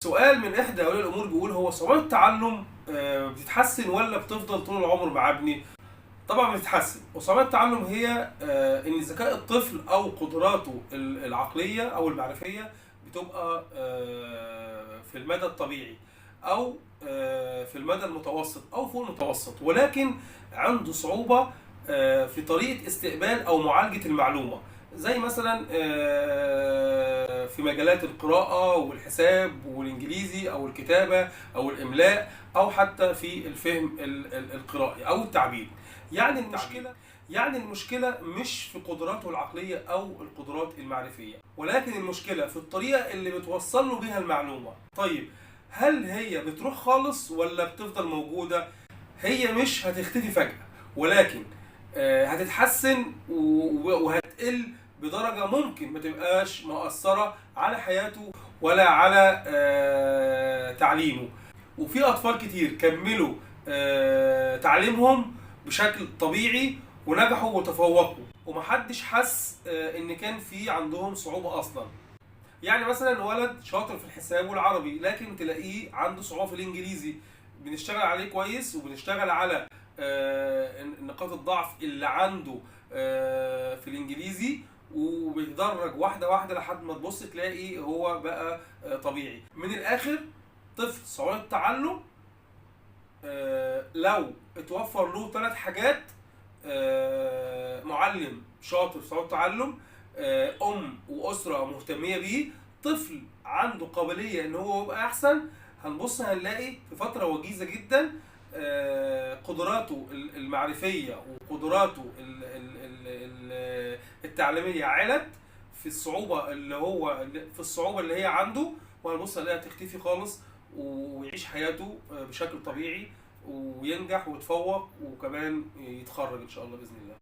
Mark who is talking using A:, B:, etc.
A: سؤال من إحدى أولياء الأمور بيقول: هو صعوبات التعلم بتتحسن ولا بتفضل طول العمر مع ابني؟ طبعا بتتحسن. وصعوبات التعلم هي إن ذكاء الطفل أو قدراته العقلية أو المعرفية بتبقى في المدى الطبيعي، أو في المدى المتوسط أو فوق المتوسط، ولكن عنده صعوبة في طريقة استقبال أو معالجة المعلومة، زي مثلا في مجالات القراءة والحساب والإنجليزي أو الكتابة أو الإملاء، أو حتى في الفهم القرائي أو التعبير. يعني المشكلة مش في قدراته العقلية أو القدرات المعرفية، ولكن المشكلة في الطريقة اللي بتوصل له بيها المعلومة. طيب، هل هي بتروح خالص ولا بتفضل موجودة؟ هي مش هتختفي فجأة، ولكن هتتحسن وهتقل بدرجة ممكن ما تبقاش مؤثرة على حياته ولا على تعليمه. وفي أطفال كتير كملوا تعليمهم بشكل طبيعي ونجحوا وتفوقوا، ومحدش حس إن كان في عندهم صعوبة أصلا. يعني مثلا ولد شاطر في الحساب والعربي، لكن تلاقيه عنده صعوبة في الإنجليزي. بنشتغل عليه كويس وبنشتغل على نقاط الضعف اللي عنده في الإنجليزي، وبيتدرج واحدة واحدة لحد ما تبص تلاقي هو بقى طبيعي. من الآخر، طفل صعوبة التعلم لو اتوفر له 3 حاجات: معلم شاطر في صعوبة التعلم، أم وأسرة مهتمية بيه، طفل عنده قابلية إن هو يبقى أحسن، هنبص هنلاقي في فترة وجيزة جدا قدراته المعرفية وقدراته التعليمية علت في الصعوبة اللي هي عنده، وهنبص هنلاقيها تختفي خالص ويعيش حياته بشكل طبيعي وينجح ويتفوق وكمان يتخرج إن شاء الله بإذن الله.